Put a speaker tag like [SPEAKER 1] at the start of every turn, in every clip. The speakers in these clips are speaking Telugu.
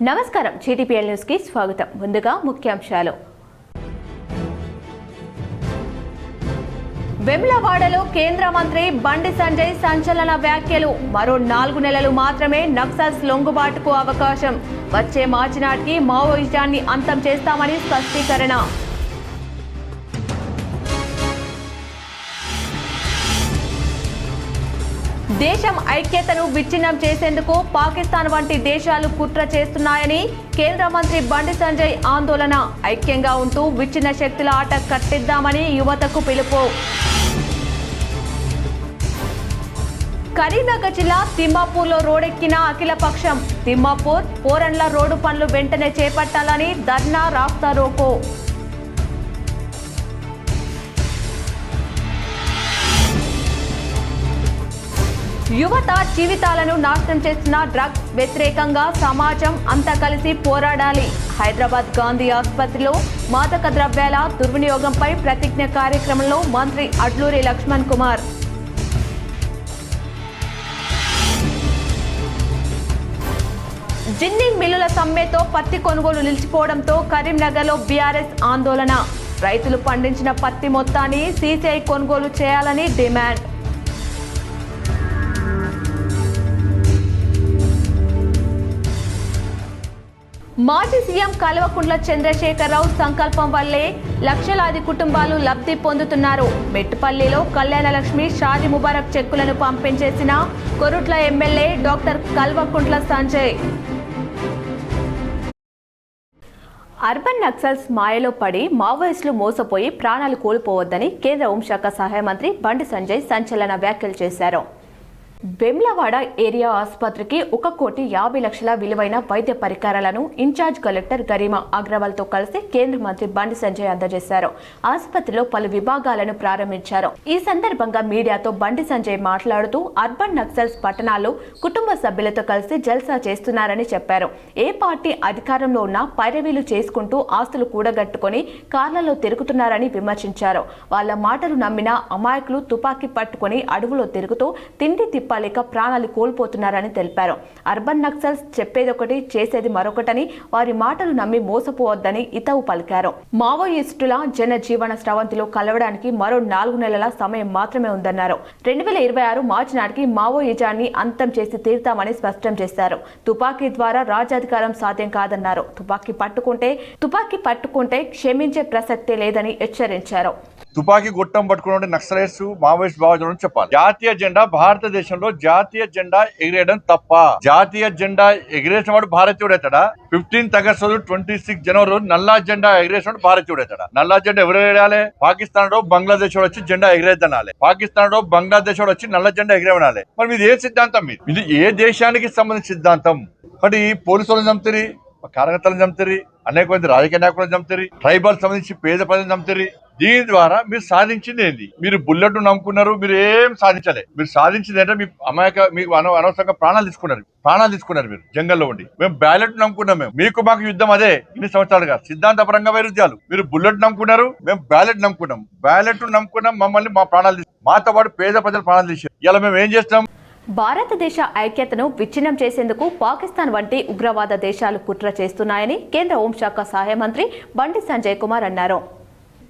[SPEAKER 1] నమస్కారం జీటీపీఎల్ న్యూస్ కి స్వాగతం. ముందుగా ముఖ్యాంశాలు. వెమ్లవాడలో కేంద్ర మంత్రి బండి సంజయ్ సంచలన వ్యాఖ్యలు. మరో 4 నెలలు మాత్రమే నక్సల్స్ లొంగుబాటుకు అవకాశం. వచ్చే మార్చి నాటికి మావోయిజాన్ని అంతం చేస్తామని స్పష్టీకరణ. దేశం ఐక్యతను విచ్ఛిన్నం చేసేందుకు పాకిస్తాన్ వంటి దేశాలు కుట్ర చేస్తున్నాయని కేంద్ర మంత్రి బండి సంజయ్ ఆందోళన. ఐక్యంగా ఉంటూ విచ్ఛిన్న శక్తుల ఆట కట్టిద్దామని యువతకు పిలుపు. కరీంనగర్ జిల్లా తిమ్మాపూర్లో రోడ్డెక్కిన అఖిలపక్షం. తిమ్మాపూర్ పోరండ్ల రోడ్డు పనులు వెంటనే చేపట్టాలని ధర్నా రాస్తారోకో. యువత జీవితాలను నాశనం చేస్తున్న డ్రగ్స్ వ్యతిరేకంగా సమాజం అంతా కలిసి పోరాడాలి. హైదరాబాద్ గాంధీ ఆసుపత్రిలో మాదక ద్రవ్యాల దుర్వినియోగంపై ప్రతిజ్ఞ కార్యక్రమంలో మంత్రి అడ్లూరి లక్ష్మణ్ కుమార్. జిన్నింగ్ మిల్లుల సమ్మెతో పత్తి కొనుగోలు నిలిచిపోవడంతో కరీంనగర్లో బీఆర్ఎస్ ఆందోళన. రైతులు పండించిన పత్తి మొత్తాన్ని సీసీఐ కొనుగోలు చేయాలని డిమాండ్. మాజీ సీఎం కల్వకుంట్ల చంద్రశేఖరరావు సంకల్పం వల్లే లక్షలాది కుటుంబాలు లబ్ధి పొందుతున్నారు. మెట్టుపల్లిలో కళ్యాణలక్ష్మి షాదీ ముబారక్ చెక్కులను పంపించేసిన Korutla MLA doctor Kalvakuntla Sanjay. Urban Naxals మాయలో పడి మావోయిస్టులు మోసపోయి ప్రాణాలు కోల్పోవద్దని కేంద్ర హోంశాఖ సహాయ మంత్రి బండి సంజయ్ సంచలన వ్యాఖ్యలు చేశారు. వెమ్లవాడ ఏరియా ఆసుపత్రికి 1,50,00,000 విలువైన వైద్య పరికరాలను ఇన్ఛార్జ్ కలెక్టర్ గరిమా అగ్రవాల్తో కలిసి కేంద్ర మంత్రి బండి సంజయ్ అందజేశారు. ఆసుపత్రిలో పలు విభాగాలను ప్రారంభించారు. ఈ సందర్భంగా మీడియాతో బండి సంజయ్ మాట్లాడుతూ అర్బన్ నక్సల్స్ పట్టణాల్లో కుటుంబ సభ్యులతో కలిసి జల్సా చేస్తున్నారని చెప్పారు. ఏ పార్టీ అధికారంలో ఉన్నా పైరవీలు చేసుకుంటూ ఆస్తులు కూడగట్టుకుని కార్లలో తిరుగుతున్నారని విమర్శించారు. వాళ్ళ మాటలు నమ్మిన అమాయకులు తుపాకీ పట్టుకుని అడవులో తిరుగుతూ తిండి తిప్పలేక ప్రాణాలు కోల్పోతున్నారని తెలిపారు. అర్బన్ నక్సల్స్ చెప్పేదొకటి చేసేది మరొకటని, వారి మాటలు నమ్మి మోసపోవద్దని హితవు పలికారు. మావోయిస్టుల జనజీవన స్రవంతిలో కలవడానికి మరో 4 నెలల సమయం మాత్రమే ఉందన్నారు. 2026 మార్చి నాటికి మావోయిజాన్ని అంతం చేసి తీరుతామని స్పష్టం చేశారు. తుపాకీ ద్వారా రాజ్యాధికారం సాధ్యం కాదన్నారు. తుపాకీ పట్టుకుంటే క్షమించే ప్రసక్తే లేదని హెచ్చరించారు.
[SPEAKER 2] తుపాకీ గుట్టం పట్టుకుని నక్సలైట్స్ మావోయిస్ట్ భావజనం చెప్పాలి. జాతీయ జెండా భారతదేశంలో జాతీయ జెండా ఎగిరేయడం తప్ప. జాతీయ జెండా ఎగిరేసిన వాడు భారతీయుడు అవుతాడా? 15th August 26 January నల్లా జెండా ఎగిరేసిన భారతీయుడు అవుతాడా? నల్లా జెండా ఎవరు ఎగరేయాలి? పాకిస్తాన్ బంగ్లాదేశ్ వచ్చి జెండా ఎగిరేద్దనాలి. పాకిస్తాన్ బంగ్లాదేశ్ వచ్చి నల్ల జెండా ఎగిరేవనాలి. మరి ఇది ఏ సిద్ధాంతం? ఇది ఏ దేశానికి సంబంధించిన సిద్ధాంతం? మరి పోలీసులను చంపుతారు, కార్యకర్తలను చంపుతారు, అనేక మంది రాజకీయ నాయకులను చంపుతారు, ట్రైబల్ సంబంధించి పేద ప్రజలను చంపుతారు. దీని ద్వారా మీరు సాధించింది ఏంది? మీరు బుల్లెట్ నమ్ముకున్నారు, మీరు ఏం సాధించలే. మీరు సాధించింది అంటే మీకు అనవసరంగా ప్రాణాలు తీసుకున్నారు మీరు జంగల్లో ఉండి. మేము బ్యాలెట్ నమ్ముకున్నాం. మాకు యుద్ధం అదే ఇన్ని సంవత్సరాలుగా సిద్ధాంతపరంగా వైరుధ్యాలు. మీరు బుల్లెట్ నమ్ముకున్నారు, మేము బ్యాలెట్ నమ్ముకున్నాం. మమ్మల్ని మా ప్రాణాలు మాతో పాటు పేద ప్రజల ప్రాణాలు తీసారు. ఇలా మేము ఏం చేస్తాం?
[SPEAKER 1] భారతదేశ ఐక్యతను విచ్ఛిన్నం చేసేందుకు పాకిస్తాన్ వంటి ఉగ్రవాద దేశాలు కుట్ర చేస్తున్నాయని కేంద్ర హోంశాఖ సహాయ మంత్రి బండి సంజయ్ కుమార్ అన్నారు.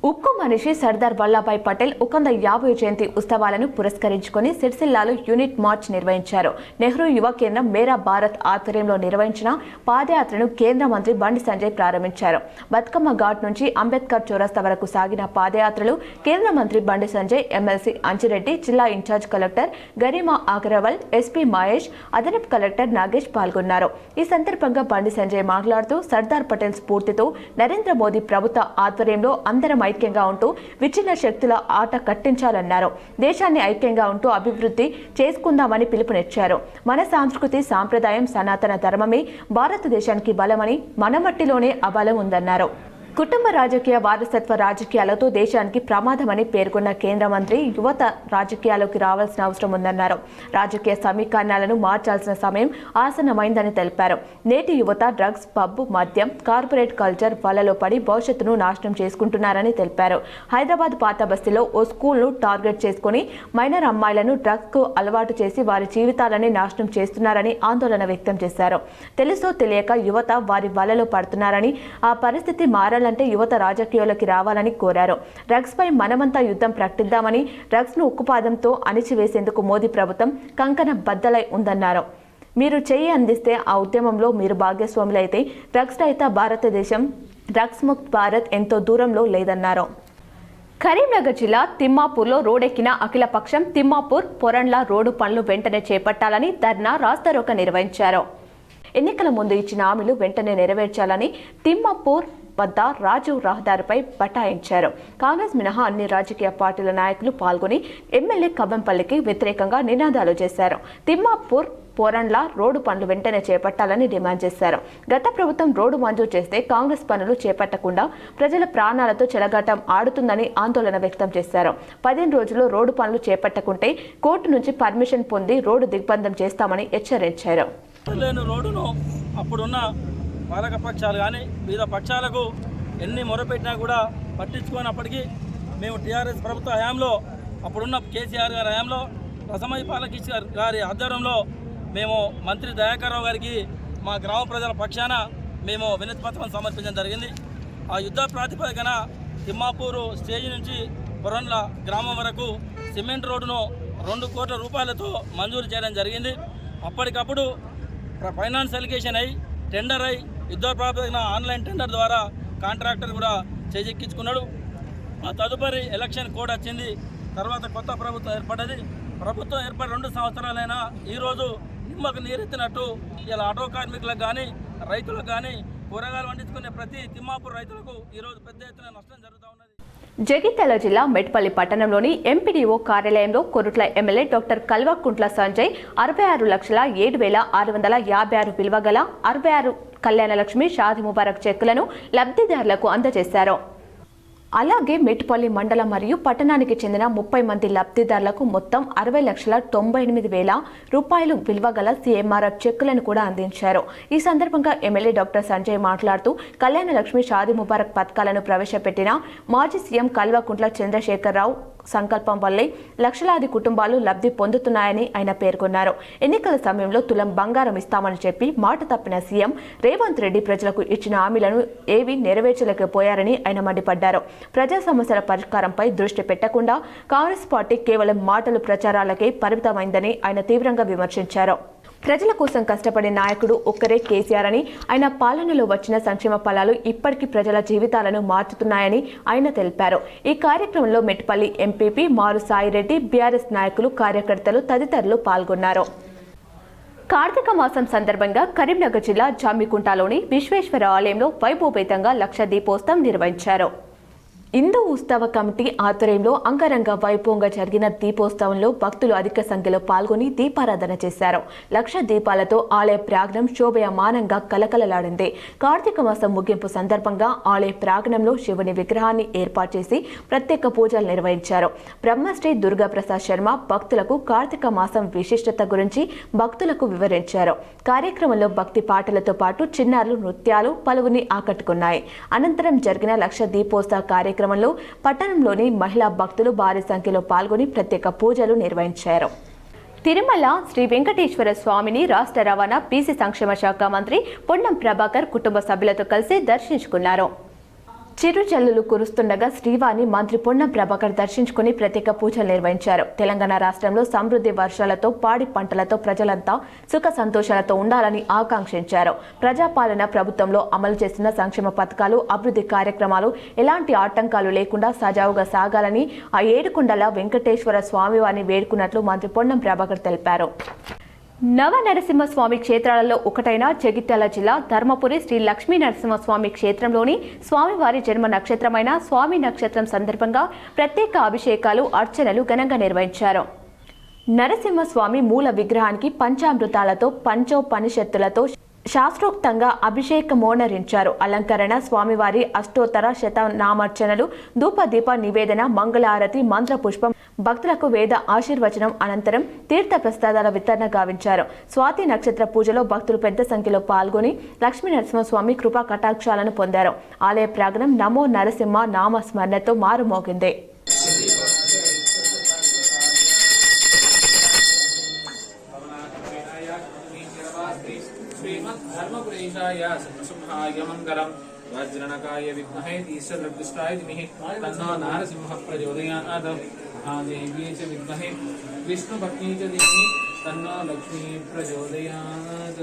[SPEAKER 1] ఉక్కు మనిషి సర్దార్ వల్లభాయ్ పటేల్ 150వ జయంతి ఉత్సవాలను పురస్కరించుకుని సిరిసిల్లాలో యూనిట్ మార్చ్ నిర్వహించారు. నెహ్రూ యువ కేంద్రం మేరా భారత్ ఆధ్వర్యంలో నిర్వహించిన పాదయాత్రను కేంద్ర మంత్రి బండి సంజయ్ ప్రారంభించారు. బతుకమ్మ ఘాట్ నుంచి అంబేద్కర్ చౌరస్తా వరకు సాగిన పాదయాత్రలు కేంద్ర మంత్రి బండి సంజయ్, ఎమ్మెల్సీ అంజిరెడ్డి, జిల్లా incharge collector Garima Agarwal, SP Mahesh, అదనపు కలెక్టర్ నాగేష్ పాల్గొన్నారు. ఈ సందర్భంగా బండి సంజయ్ మాట్లాడుతూ సర్దార్ పటేల్ స్ఫూర్తితో నరేంద్ర మోదీ ప్రభుత్వ ఆధ్వర్యంలో అందరం ఐక్యంగా ఉంటూ విచ్ఛిన్న శక్తుల ఆట కట్టించాలన్నారు. దేశాన్ని ఐక్యంగా ఉంటూ అభివృద్ధి చేసుకుందామని పిలుపునిచ్చారు. మన సంస్కృతి, సాంప్రదాయం, సనాతన ధర్మమే భారతదేశానికి బలమని, మన మట్టిలోనే అబలం ఉందన్నారు. కుటుంబ రాజకీయ వారసత్వ రాజకీయాలతో దేశానికి ప్రమాదమని పేర్కొన్న కేంద్ర మంత్రి యువత రాజకీయాల్లోకి రావాల్సిన అవసరం ఉందన్నారు. రాజకీయ సమీకరణాలను మార్చాల్సిన సమయం ఆసన్నమైందని తెలిపారు. నేటి యువత డ్రగ్స్, పబ్, మద్యం, కార్పొరేట్ కల్చర్ వలలో పడి భవిష్యత్తును నాశనం చేసుకుంటున్నారని తెలిపారు. హైదరాబాద్ పాత బస్తీలో ఓ స్కూల్ను టార్గెట్ చేసుకుని మైనర్ అమ్మాయిలను డ్రగ్స్కు అలవాటు చేసి వారి జీవితాలని నాశనం చేస్తున్నారని ఆందోళన వ్యక్తం చేశారు. తెలుసో తెలియక యువత వారి వలలో పడుతున్నారని, ఆ పరిస్థితి మారాలంటే యువత రాజకీయాల్లోకి రావాలని కోరారు. డ్రగ్స్ పై మనమంతా యుద్ధం ప్రకటిద్దామని, డ్రగ్స్ ను ఉక్కుపాదంతో అణిచివేసేందుకు మోదీ ప్రభుత్వం కంకణ బద్దలై ఉందన్నారు. మీరు చేయి అందిస్తే ఆ ఉద్యమంలో మీరు భాగస్వాములైతే డ్రగ్స్ రహిత భారతదేశం, డ్రగ్స్ ముక్త్ భారత్ ఎంతో దూరంలో లేదన్నారు. కరీంనగర్ జిల్లా తిమ్మాపూర్లో రోడ్డెక్కిన అఖిలపక్షం తిమ్మాపూర్ పొరండ్ల రోడ్డు పనులు వెంటనే చేపట్టాలని ధర్నా, రాస్తారోకో నిర్వహించారు. ఎన్నికల ముందు ఇచ్చిన హామీలు వెంటనే నెరవేర్చాలని తిమ్మాపూర్ వద్ద రాజీవ్ రహదారిపై బటాయించారు. కాంగ్రెస్ మినహా అన్ని రాజకీయ పార్టీల నాయకులు పాల్గొని ఎమ్మెల్యే కవ్వంపల్లికి వ్యతిరేకంగా నినాదాలు చేశారు. తిమ్మాపూర్ పోరండ్ల రోడ్డు పనులు వెంటనే చేపట్టాలని డిమాండ్ చేశారు. గత ప్రభుత్వం రోడ్డు మంజూరు చేస్తే కాంగ్రెస్ పనులు చేపట్టకుండా ప్రజల ప్రాణాలతో చెలగాటం ఆడుతుందని ఆందోళన వ్యక్తం చేశారు. 15 రోజుల్లో రోడ్డు పనులు చేపట్టకుంటే కోర్టు నుంచి పర్మిషన్ పొంది రోడ్డు దిగ్బంధం చేస్తామని హెచ్చరించారు.
[SPEAKER 3] రోడ్డును అప్పుడున్న పాలక పక్షాలు కానీ వివిధ పక్షాలకు ఎన్ని మొరపెట్టినా కూడా పట్టించుకున్నప్పటికీ మేము టీఆర్ఎస్ ప్రభుత్వ హయాంలో, అప్పుడున్న కేసీఆర్ గారి హయాంలో, రసమయ్య పాలకీష్ గారి ఆధ్వర్యంలో మేము మంత్రి దయాకర్ రావు గారికి మా గ్రామ ప్రజల పక్షాన మేము వినతి పత్రం సమర్పించడం జరిగింది. ఆ యుద్ధ ప్రాతిపదికన తిమ్మాపూరు స్టేజ్ నుంచి పొరండ్ల గ్రామం వరకు సిమెంట్ రోడ్డును 2 కోట్ల రూపాయలతో మంజూరు చేయడం జరిగింది. అప్పటికప్పుడు ఫైనాన్స్ అలిగేషన్ అయి టెండర్ అయి యుద్ధ ప్రాతిపదికన ఆన్లైన్ టెండర్ ద్వారా కాంట్రాక్టర్ కూడా చేజెక్కించుకున్నాడు. ఆ తదుపరి ఎలక్షన్ కోడ్ వచ్చింది. తర్వాత కొత్త ప్రభుత్వం ఏర్పడ్డది. ప్రభుత్వం ఏర్పడి 2 సంవత్సరాలైనా ఈరోజు నిమ్మకు నీరెత్తినట్టు ఇలా ఆటో కార్మికులకు కానీ, రైతులకు కానీ, కూరగాయలు పండించుకునే ప్రతి తిమ్మాపూర్ రైతులకు ఈరోజు పెద్ద ఎత్తున నష్టం జరుగుతూ ఉన్నది.
[SPEAKER 1] జగిత్యాల జిల్లా మెట్పల్లి పట్టణంలోని ఎంపీడీఓ కార్యాలయంలో కొరుట్ల ఎమ్మెల్యే డాక్టర్ కల్వకుంట్ల సంజయ్ 66,07,656 విలువ గల 66 కళ్యాణలక్ష్మి షాదీ ముబారక్ చెక్కులను లబ్ధిదారులకు అందజేశారు. అలాగే మెట్పల్లి మండలం మరియు పట్టణానికి చెందిన 30 మంది లబ్ధిదారులకు మొత్తం 60,98,000 రూపాయలు విలువ గల సీఎంఆర్ఎఫ్ చెక్కులను కూడా అందించారు. ఈ సందర్భంగా ఎమ్మెల్యే డాక్టర్ సంజయ్ మాట్లాడుతూ కళ్యాణలక్ష్మి షాదీ ముబారక్ పథకాలను ప్రవేశపెట్టిన మాజీ సీఎం కల్వకుంట్ల చంద్రశేఖరరావు సంకల్పం వల్లే లక్షలాది కుటుంబాలు లబ్ధి పొందుతున్నాయని ఆయన పేర్కొన్నారు. ఎన్నికల సమయంలో తులం బంగారం ఇస్తామని చెప్పి మాట తప్పిన సీఎం రేవంత్ రెడ్డి ప్రజలకు ఇచ్చిన హామీలను ఏవీ నెరవేర్చలేకపోయారని ఆయన మండిపడ్డారు. ప్రజా సమస్యల పరిష్కారంపై దృష్టి పెట్టకుండా కాంగ్రెస్ పార్టీ కేవలం మాటలు, ప్రచారాలకే పరిమితమైందని ఆయన తీవ్రంగా విమర్శించారు. ప్రజల కోసం కష్టపడే నాయకుడు ఒక్కరే కేసీఆర్ అని, ఆయన పాలనలో వచ్చిన సంక్షేమ ఫలాలు ఇప్పటికీ ప్రజల జీవితాలను మార్చుతున్నాయని ఆయన తెలిపారు. ఈ కార్యక్రమంలో మెట్పల్లి ఎంపీపీ మారు సాయిరెడ్డి, బీఆర్ఎస్ నాయకులు, కార్యకర్తలు తదితరులు పాల్గొన్నారు. కార్తీక మాసం సందర్భంగా కరీంనగర్ జిల్లా జామికుంటలోని విశ్వేశ్వర ఆలయంలో వైభవపేతంగా లక్ష దీపోత్సవం నిర్వహించారు. హిందూ ఉత్సవ కమిటీ ఆధ్వర్యంలో అంగరంగ వైభవంగా జరిగిన దీపోత్సవంలో భక్తులు అధిక సంఖ్యలో పాల్గొని దీపారాధన చేశారు. లక్ష దీపాలతో ఆలయ ప్రాంగణం శోభయమానంగా కలకలలాడింది. కార్తీక మాసం ముగింపు సందర్భంగా ఆలయ ప్రాంగణంలో శివుని విగ్రహాన్ని ఏర్పాటు చేసి ప్రత్యేక పూజలు నిర్వహించారు. బ్రహ్మశ్రీ దుర్గాప్రసాద్ శర్మ భక్తులకు కార్తీక మాసం విశిష్టత గురించి భక్తులకు వివరించారు. కార్యక్రమంలో భక్తి పాటలతో పాటు చిన్నారులు నృత్యాలు పలువురిని ఆకట్టుకున్నాయి. అనంతరం జరిగిన లక్ష దీపోత్సవ కార్యక్రమంలో పట్టణంలోని మహిళా భక్తులు భారీ సంఖ్యలో పాల్గొని ప్రత్యేక పూజలు నిర్వహించారు. తిరుమల శ్రీ వెంకటేశ్వర స్వామిని రాష్ట్ర రవాణా బీసీ సంక్షేమ శాఖ మంత్రి పొన్నం ప్రభాకర్ కుటుంబ సభ్యులతో కలిసి దర్శించుకున్నారు. చిరుజల్లులు కురుస్తుండగా శ్రీవారిని మంత్రి పొన్నం ప్రభాకర్ దర్శించుకుని ప్రత్యేక పూజలు నిర్వహించారు. తెలంగాణ రాష్ట్రంలో సమృద్ధి వర్షాలతో, పాడి పంటలతో ప్రజలంతా సుఖ సంతోషాలతో ఉండాలని ఆకాంక్షించారు. ప్రజాపాలన ప్రభుత్వంలో అమలు చేస్తున్న సంక్షేమ పథకాలు, అభివృద్ధి కార్యక్రమాలు ఎలాంటి ఆటంకాలు లేకుండా సజావుగా సాగాలని ఆ ఏడుకొండల వెంకటేశ్వర స్వామివారిని వేడుకున్నట్లు మంత్రి పొన్నం ప్రభాకర్ తెలిపారు. నవ నరసింహస్వామి క్షేత్రాలలో ఒకటైన జగిత్యాల జిల్లా ధర్మపురి శ్రీ లక్ష్మీ నరసింహస్వామి క్షేత్రంలోని స్వామివారి జన్మ నక్షత్రమైన స్వామి నక్షత్రం సందర్భంగా ప్రత్యేక అభిషేకాలు, అర్చనలు ఘనంగా నిర్వహించారు. నరసింహస్వామి మూల విగ్రహానికి పంచామృతాలతో, పంచోపనిషత్తులతో శాస్త్రోక్తంగా అభిషేక మోనరించారు. అలంకరణ, స్వామివారి అష్టోత్తర శతనామార్చనలు, ధూపదీప నివేదన, మంగళారతి, మంత్రపుష్పం, భక్తులకు వేద ఆశీర్వచనం అనంతరం తీర్థ ప్రసాదాల వితరణ గావించారు. స్వాతి నక్షత్ర పూజలో భక్తులు పెద్ద సంఖ్యలో పాల్గొని లక్ష్మీ నరసింహస్వామి కృపా కటాక్షాలను పొందారు. ఆలయ ప్రాంగణం నమో నరసింహ నామ స్మరణతో మారుమోగింది.
[SPEAKER 4] మంగళం వజ్రణకాయ విద్మహే ఈశ్వరదృష్టాయ ధీమహి తన్నో నరసింహ ప్రచోదయాత్ మహాదేవ్యై చ విద్మహే విష్ణుపత్న్యై చ ధీమహి తన్నో లక్ష్మీ ప్రచోదయాత్.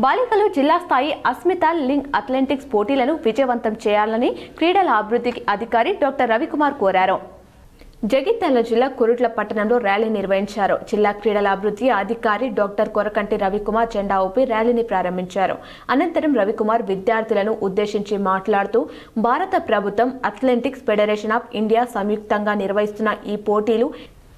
[SPEAKER 1] బాలికలు జిల్లా స్థాయి అస్మిత లింగ్ అథ్లెటిక్స్ పోటీలను విజయవంతం చేయాలని క్రీడల అభివృద్ధి అధికారి డాక్టర్ రవికుమార్ కోరారు. జగిత్యాల జిల్లా కొరుట్ల పట్టణంలో ర్యాలీ నిర్వహించారు. జిల్లా క్రీడల అభివృద్ధి అధికారి డాక్టర్ కొరకంటి రవికుమార్ జెండా ఊపి ర్యాలీని ప్రారంభించారు. అనంతరం రవికుమార్ విద్యార్థులను ఉద్దేశించి మాట్లాడుతూ భారత ప్రభుత్వం అథ్లెటిక్స్ ఫెడరేషన్ ఆఫ్ ఇండియా సంయుక్తంగా నిర్వహిస్తున్న ఈ పోటీలు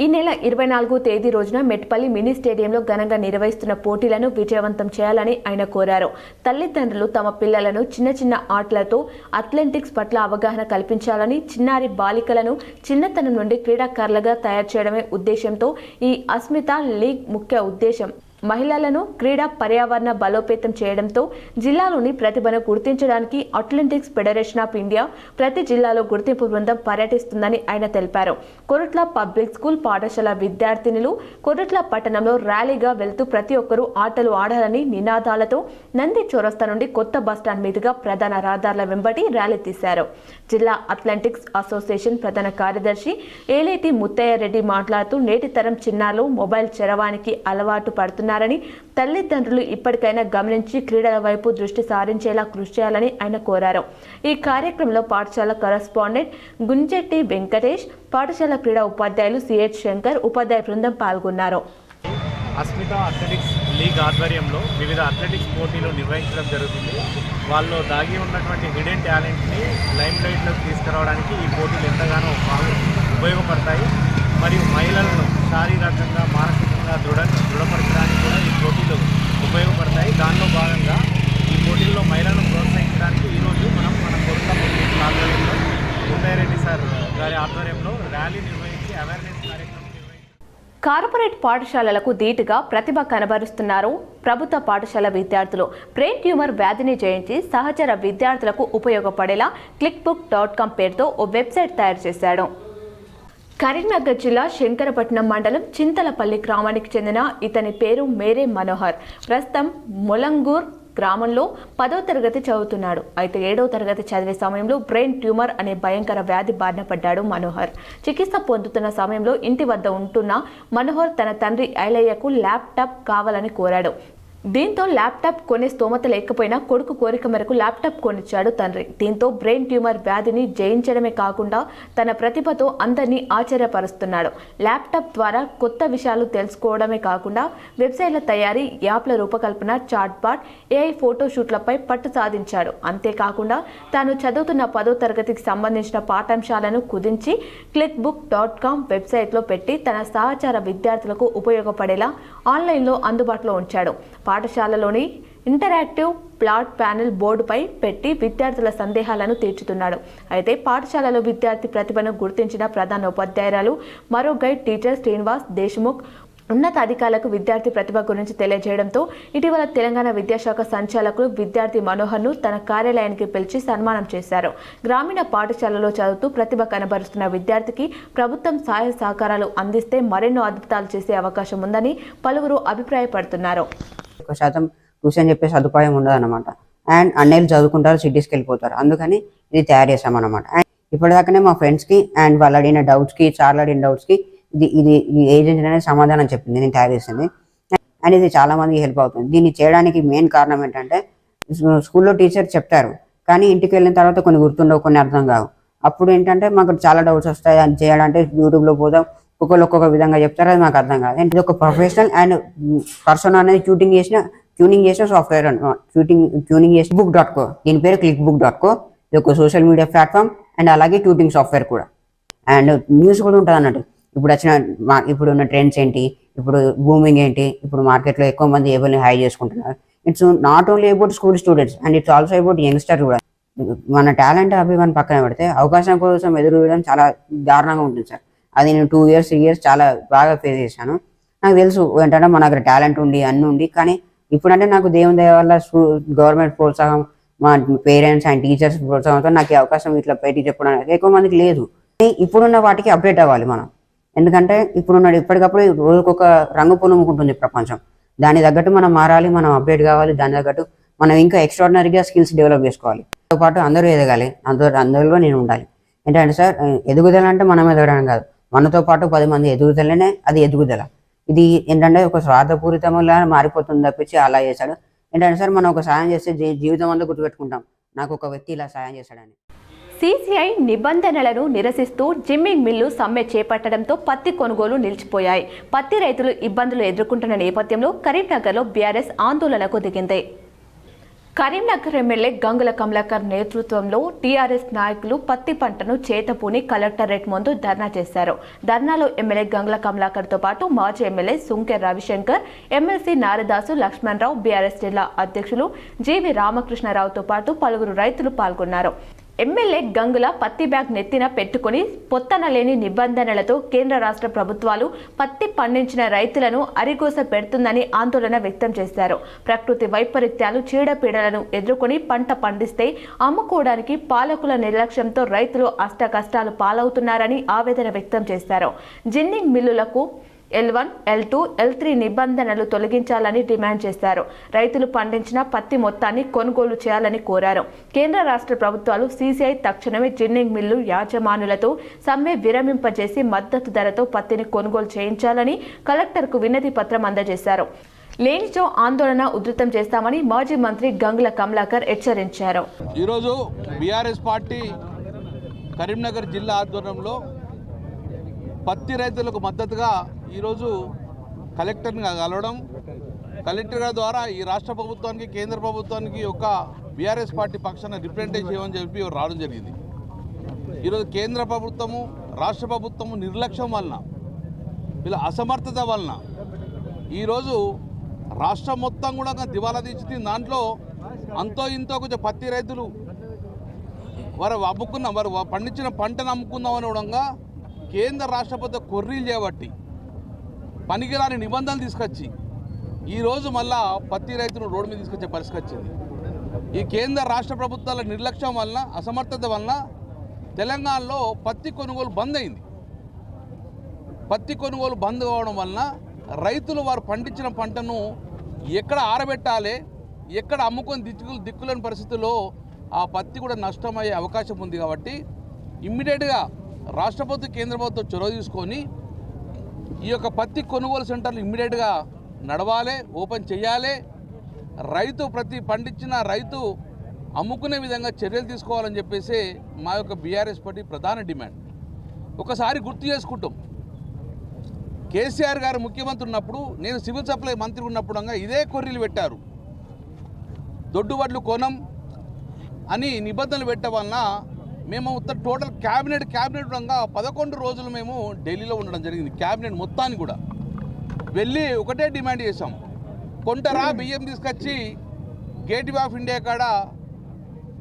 [SPEAKER 1] ఈ నెల 24వ తేదీ రోజున మెట్పల్లి మినీ స్టేడియంలో ఘనంగా నిర్వహిస్తున్న పోటీలను విజయవంతం చేయాలని ఆయన కోరారు. తల్లిదండ్రులు తమ పిల్లలను చిన్న చిన్న ఆటలతో అథ్లెటిక్స్ పట్ల అవగాహన కల్పించాలని, చిన్నారి బాలికలను చిన్నతనం నుండి క్రీడాకారులుగా తయారు చేయడమే ఉద్దేశంతో ఈ అస్మిత లీగ్ ముఖ్య ఉద్దేశం. మహిళలను క్రీడా పర్యావరణ బలోపేతం చేయడంతో జిల్లాలోని ప్రతిభను గుర్తించడానికి అథ్లెటిక్స్ ఫెడరేషన్ ఆఫ్ ఇండియా ప్రతి జిల్లాలో గుర్తింపు బృందం పర్యటిస్తుందని ఆయన తెలిపారు. కొరుట్ల పబ్లిక్ స్కూల్ పాఠశాల విద్యార్థినులు కొరుట్ల పట్టణంలో ర్యాలీగా వెళ్తూ ప్రతి ఒక్కరూ ఆటలు ఆడాలని నినాదాలతో నంది చౌరస్తా నుండి కొత్త బస్టాండ్ మీదుగా ప్రధాన రహదారుల వెంబడి ర్యాలీ తీశారు. జిల్లా అథ్లెటిక్స్ అసోసియేషన్ ప్రధాన కార్యదర్శి ఏలేటి ముత్తయ్య రెడ్డి మాట్లాడుతూ నేటి తరం చిన్నారులు మొబైల్ చరవానికి అలవాటు పడుతున్నారు. తల్లిదండ్రులు ఇప్పటికైనా గమనించి క్రీడల వైపు దృష్టి సారించేలా కృషి చేయాలని ఆయన కోరారు. ఈ కార్యక్రమంలో పాఠశాల కరెస్పాండెంట్ గుంజెట్టి వెంకటేష్, పాఠశాల క్రీడా ఉపాధ్యాయులు సిహెచ్ శంకర్, ఉపాధ్యాయ బృందం పాల్గొన్నారు.
[SPEAKER 5] అస్మిత అథ్లెటిక్స్ లీగ్ ఆధ్వర్యంలో వివిధ అథ్లెటిక్స్ పోటీలు నిర్వహించడం జరుగుతుంది. వాళ్ళు దాగి ఉన్నటువంటి హిడెన్ టాలెంట్ని లైమ్ లైట్లోకి తీసుకురావడానికి ఈ పోటీలు ఎంతగానో ఉపయోగపడతాయి. మరియు మహిళలను శారీరకంగా మానసికంగా దృఢపరచడానికి కూడా ఈ పోటీలు ఉపయోగపడతాయి. దానిలో భాగంగా ఈ పోటీల్లో మహిళలను ప్రోత్సహించడానికి ఈరోజు మన కొరుట్ల పబ్లిక్ ఆధ్వర్యంలో ముత్తయ్యరెడ్డి సార్ గారి ఆధ్వర్యంలో ర్యాలీ నిర్వహించి అవేర్నెస్ కార్యక్రమం నిర్వహించారు.
[SPEAKER 1] కార్పొరేట్ పాఠశాలలకు ధీటుగా ప్రతిభ కనబరుస్తున్నారు ప్రభుత్వ పాఠశాల విద్యార్థులు. బ్రెయిన్ ట్యూమర్ వ్యాధిని జయించి సహచర విద్యార్థులకు ఉపయోగపడేలా clickbook.com పేరుతో ఓ వెబ్సైట్ తయారు చేశాడు. కరీంనగర్ జిల్లా శంకరపట్నం మండలం చింతలపల్లి గ్రామానికి చెందిన ఇతని పేరు మేరే మనోహర్. ప్రస్తుతం మొలంగూర్ గ్రామంలో 10వ తరగతి చదువుతున్నాడు. అయితే 7వ తరగతి చదివే సమయంలో బ్రెయిన్ ట్యూమర్ అనే భయంకర వ్యాధి బారిన పడ్డాడు మనోహర్. చికిత్స పొందుతున్న సమయంలో ఇంటి వద్ద ఉంటున్న మనోహర్ తన తండ్రి ఐలయ్యకు ల్యాప్టాప్ కావాలని కోరాడు. దీంతో ల్యాప్టాప్ కొనే స్తోమత లేకపోయినా కొడుకు కోరిక మేరకు ల్యాప్టాప్ కొనిచ్చాడు తండ్రి. దీంతో బ్రెయిన్ ట్యూమర్ వ్యాధిని జయించడమే కాకుండా తన ప్రతిభతో అందరినీ ఆశ్చర్యపరుస్తున్నాడు. ల్యాప్టాప్ ద్వారా కొత్త విషయాలు తెలుసుకోవడమే కాకుండా వెబ్సైట్ల తయారీ, యాప్ల రూపకల్పన, చాట్బాట్, ఏఐ ఫోటోషూట్లపై పట్టు సాధించాడు. అంతేకాకుండా తాను చదువుతున్న 10వ తరగతికి సంబంధించిన పాఠాంశాలను కుదించి clickbook.com వెబ్సైట్లో పెట్టి తన సహచర విద్యార్థులకు ఉపయోగపడేలా ఆన్లైన్లో అందుబాటులో ఉంచాడు. పాఠశాలలోని ఇంటరాక్టివ్ ప్లాట్ ప్యానెల్ బోర్డుపై పెట్టి విద్యార్థుల సందేహాలను తీర్చుతున్నాడు. అయితే పాఠశాలలో విద్యార్థి ప్రతిభను గుర్తించిన ప్రధాన ఉపాధ్యాయురాలు మరో గైడ్ టీచర్ శ్రీనివాస్ దేశ్ముఖ్ ఉన్నత అధికారులకు విద్యార్థి ప్రతిభ గురించి తెలియజేయడంతో ఇటీవల తెలంగాణ విద్యాశాఖ సంచాలకులు విద్యార్థి మనోహర్ను తన కార్యాలయానికి పిలిచి సన్మానం చేశారు. గ్రామీణ పాఠశాలలో చదువుతూ ప్రతిభ కనబరుస్తున్న విద్యార్థికి ప్రభుత్వం సహాయ సహకారాలు అందిస్తే మరెన్నో అద్భుతాలు చేసే అవకాశం ఉందని పలువురు అభిప్రాయపడుతున్నారు.
[SPEAKER 6] ట్యూషన్ చెప్పే సదుపాయం ఉండదు అనమాట. అండ్ అన్నయ్యలు చదువుకుంటారు, సిటీస్కి వెళ్ళిపోతారు. అందుకని ఇది తయారు చేసామన్నమాట. అండ్ ఇప్పటిదాకానే మా ఫ్రెండ్స్కి అండ్ వాళ్ళు అడిగిన డౌట్స్కి, చాలా అడిగిన డౌట్స్కి ఇది ఏజెంట్ అనేది సమాధానం చెప్పింది, నేను తయారు చేసింది. అండ్ ఇది చాలా మందికి హెల్ప్ అవుతుంది. దీన్ని చేయడానికి మెయిన్ కారణం ఏంటంటే స్కూల్లో టీచర్ చెప్తారు, కానీ ఇంటికి వెళ్ళిన తర్వాత కొన్ని గుర్తుండవు, కొన్ని అర్థం కావు. అప్పుడు ఏంటంటే మాకు చాలా డౌట్స్ వస్తాయి. అది చేయాలంటే యూట్యూబ్లో పోదాం, ఒక్కొక్క విధంగా చెప్తారు, అది మాకు అర్థం కాదు. అండ్ ఇది ఒక ప్రొఫెషనల్ అండ్ పర్సన్ అనేది ట్యూనింగ్ చేసిన సాఫ్ట్వేర్ ట్యూనింగ్ చేసిన book.co. దీని పేరు clickbook.co. ఇది ఒక సోషల్ మీడియా ప్లాట్ఫామ్ అండ్ అలాగే ట్యూటింగ్ సాఫ్ట్వేర్ కూడా. అండ్ న్యూస్ కూడా ఉంటుంది అన్నట్టు. ఇప్పుడు ఉన్న ట్రెండ్స్ ఏంటి, ఇప్పుడు బూమింగ్ ఏంటి, ఇప్పుడు మార్కెట్లో ఎక్కువ మంది ఎవరిని హై చేసుకుంటున్నారు, it's not only about school students and it's also about youngster కూడా. మన టాలెంట్ అభిమానం పక్కన పెడితే అవకాశం కోసం ఎదురు చూడడం చాలా దారుణంగా ఉంటుంది సార్. అది నేను 2 years 3 years చాలా బాగా ఫేస్ చేశాను. నాకు తెలుసు ఏంటంటే మన దగ్గర టాలెంట్ ఉండి అన్నీ ఉండి, కానీ ఇప్పుడంటే నాకు దేవుని దయ వల్ల గవర్నమెంట్ ప్రోత్సాహం, మా పేరెంట్స్ అండ్ టీచర్స్ ప్రోత్సాహంతో నాకు ఈ అవకాశం ఇట్లా పెట్టి చెప్పడానికి ఎక్కువ మందికి లేదు. ఇప్పుడున్న వాటికి అప్డేట్ అవ్వాలి మనం, ఎందుకంటే ఇప్పుడున్న ఇప్పటికప్పుడు రోజుకొక రంగు పులుముకుంటుంది ప్రపంచం. దాని తగ్గట్టు మనం మారాలి, మనం అప్డేట్ కావాలి. దాని తగ్గట్టు మనం ఇంకా ఎక్స్ట్రాడినరీగా స్కిల్స్ డెవలప్ చేసుకోవాలి. తో పాటు అందరూ ఎదగాలి, అందరిలో నేను ఉండాలి. ఏంటంటే సార్, ఎదుగుదల అంటే మనం ఎదగడం కాదు, మనతో పాటు 10 మంది ఎదుగుదలనే అది ఎదుగుదల. ఇది ఏంటంటే ఒక స్వార్థపూరితంగా మారిపోతుంది తప్పించి అలా చేశాడు. ఏంటంటే సార్, మనం ఒక సాయం చేస్తే జీవితం అంతా గుర్తుపెట్టుకుంటాం, నాకు ఒక వ్యక్తి ఇలా సాయం చేశాడని.
[SPEAKER 1] సీసీఐ నిబంధనలను నిరసిస్తూ జిమ్మింగ్ మిల్లు సమ్మె చేపట్టడంతో పత్తి కొనుగోలు నిలిచిపోయాయి. పత్తి రైతులు ఇబ్బందులు ఎదుర్కొంటున్న నేపథ్యంలో కరీంనగర్లో బీఆర్ఎస్ ఆందోళనకు దిగింది. కరీంనగర్ ఎమ్మెల్యే గంగుల కమలాకర్ నేతృత్వంలో టీఆర్ఎస్ నాయకులు పత్తి పంటను చేతపూని కలెక్టరేట్ ముందు ధర్నా చేశారు. ధర్నాలో ఎమ్మెల్యే గంగుల కమలాకర్తో పాటు మాజీ MLA Sunke Ravishankar, MLC Naradasu Lakshmanarao, BRS జిల్లా అధ్యక్షులు జీవి రామకృష్ణరావుతో పాటు పలువురు రైతులు పాల్గొన్నారు. ఎమ్మెల్యే గంగుల పత్తి బ్యాగ్ నెత్తిన పెట్టుకుని పొత్తన లేని నిబంధనలతో కేంద్ర రాష్ట్ర ప్రభుత్వాలు పత్తి పండించిన రైతులను అరిగోస పెడుతుందని ఆందోళన వ్యక్తం చేశారు. ప్రకృతి వైపరీత్యాలు, చీడపీడలను ఎదుర్కొని పంట పండిస్తే అమ్ముకోవడానికి పాలకుల నిర్లక్ష్యంతో రైతులు అష్టకష్టాలు పాలవుతున్నారని ఆవేదన వ్యక్తం చేశారు. జిన్నింగ్ మిల్లులకు L1, L2, L3 నిబంధనలు తొలగించాలని డిమాండ్ చేశారు. రైతులు పండించిన పత్తి మొత్తాన్ని కొనుగోలు చేయాలని కోరారు. కేంద్ర రాష్ట్ర ప్రభుత్వాలు సీసీఐ తక్షణమే జిన్నింగ్ మిల్లు యాజమానులతో సమ్మె విరమింపజేసి మద్దతు ధరతో పత్తిని కొనుగోలు చేయించాలని కలెక్టర్కు వినతి పత్రం అందజేశారు. లేనిచో ఆందోళన ఉధృతం చేస్తామని మాజీ మంత్రి గంగుల కమలాకర్ హెచ్చరించారు.
[SPEAKER 7] ఈరోజు బీఆర్ఎస్ పార్టీ కరీంనగర్ జిల్లా ఆధ్వర్యంలో పత్తి రైతులకు మద్దతుగా ఈరోజు కలెక్టర్ని కలవడం, కలెక్టర్ గారి ద్వారా ఈ రాష్ట్ర ప్రభుత్వానికి, కేంద్ర ప్రభుత్వానికి ఒక బీఆర్ఎస్ పార్టీ పక్షాన రిప్రజెంటేషన్ చేయమని చెప్పి రావడం జరిగింది. ఈరోజు కేంద్ర ప్రభుత్వము, రాష్ట్ర ప్రభుత్వము నిర్లక్ష్యం వలన, వీళ్ళ అసమర్థత వలన ఈరోజు రాష్ట్రం మొత్తం కూడా దివాలా తీర్చింది. దాంట్లో అంతో ఇంతో కొంచెం పత్తి రైతులు వారు పండించిన పంటను అమ్ముకుందామని కూడా కేంద్ర రాష్ట్ర ప్రభుత్వం కొర్రీలు చేయబట్టి పనికిరాని నిబంధనలు తీసుకొచ్చి ఈరోజు మళ్ళా పత్తి రైతులు రోడ్డు మీద తీసుకొచ్చే పరిస్థితి వచ్చింది. ఈ కేంద్ర రాష్ట్ర ప్రభుత్వాల నిర్లక్ష్యం వలన, అసమర్థత వలన తెలంగాణలో పత్తి కొనుగోలు బంద్ అయింది. పత్తి కొనుగోలు బంద్ కావడం వలన రైతులు వారు పండించిన పంటను ఎక్కడ ఆరబెట్టాలి, ఎక్కడ అమ్ముకొని దిక్కులేని పరిస్థితుల్లో ఆ పత్తి కూడా నష్టమయ్యే అవకాశం ఉంది. కాబట్టి ఇమ్మీడియట్గా రాష్ట్ర ప్రభుత్వం, కేంద్ర ప్రభుత్వం చొరవ తీసుకొని ఈ యొక్క పత్తి కొనుగోలు సెంటర్లు ఇమ్మీడియట్గా నడవాలి, ఓపెన్ చేయాలి. ప్రతి పండించిన రైతు అమ్ముకునే విధంగా చర్యలు తీసుకోవాలని చెప్పేసి మా యొక్క బీఆర్ఎస్ పార్టీ ప్రధాన డిమాండ్. ఒకసారి గుర్తు చేసుకుంటాం, కేసీఆర్ గారు ముఖ్యమంత్రి ఉన్నప్పుడు, నేను సివిల్ సప్లై మంత్రి ఉన్నప్పుడు ఇదే కొర్రీలు పెట్టారు. దొడ్డువడ్లు కొనం అని నిబంధనలు పెట్టడం వలన మేము టోటల్ క్యాబినెట్ 11 రోజులు మేము ఢిల్లీలో ఉండడం జరిగింది. క్యాబినెట్ మొత్తాన్ని కూడా వెళ్ళి ఒకటే డిమాండ్ చేశాం, కొంటరా బియ్యం తీసుకొచ్చి గేట్వే ఆఫ్ ఇండియా కాడ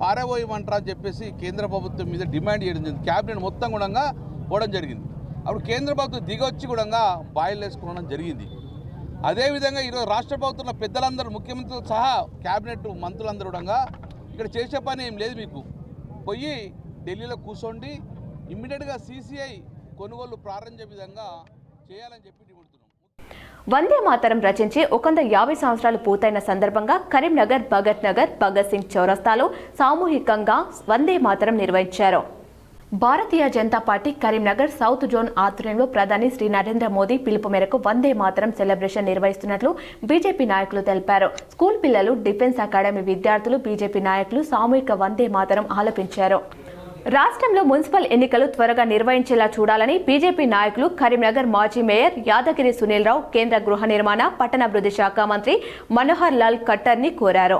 [SPEAKER 7] పారబోయమంటారా అని చెప్పేసి కేంద్ర ప్రభుత్వం మీద డిమాండ్ చేయడం జరిగింది. క్యాబినెట్ మొత్తం కూడా పోవడం జరిగింది. అప్పుడు కేంద్ర ప్రభుత్వం దిగొచ్చి కూడా బాయిల్ వేసుకోవడం జరిగింది. అదేవిధంగా ఈరోజు రాష్ట్ర ప్రభుత్వంలో పెద్దలందరూ, ముఖ్యమంత్రులు సహా క్యాబినెట్ మంత్రులందరూ కూడా ఇక్కడ చేసే పని ఏం లేదు, మీకు పోయి ఢిల్లీలో కూర్చోండి, ఇమ్మీడియట్గా సీసీఐ కొనుగోలు ప్రారంభించే విధంగా చేయాలని చెప్పి కోరుతున్నాం.
[SPEAKER 1] వందే మాతరం రచించి 150 సంవత్సరాలు పూర్తయిన సందర్భంగా కరీంనగర్ భగత్ నగర్, భగత్ సింగ్ చౌరస్తాలో సామూహికంగా వందే మాతరం నిర్వహించారు. భారతీయ జనతా పార్టీ కరీంనగర్ సౌత్ జోన్ ఆధ్వర్యంలో ప్రధాని శ్రీ నరేంద్ర మోదీ పిలుపు మేరకు వందే మాతరం సెలబ్రేషన్ నిర్వహిస్తున్నట్లు బీజేపీ నాయకులు తెలిపారు. స్కూల్ పిల్లలు, డిఫెన్స్ అకాడమీ విద్యార్థులు, బీజేపీ నాయకులు సామూహిక వందే మాతరం ఆలపించారు. రాష్ట్రంలో మున్సిపల్ ఎన్నికలు త్వరగా నిర్వహించేలా చూడాలని బీజేపీ నాయకులు కరీంనగర్ మాజీ మేయర్ యాదగిరి సునీల్ రావు, కేంద్ర గృహ నిర్మాణ, పట్టణాభివృద్ధి శాఖ మంత్రి మనోహర్ లాల్ ఖట్టర్ ని కోరారు.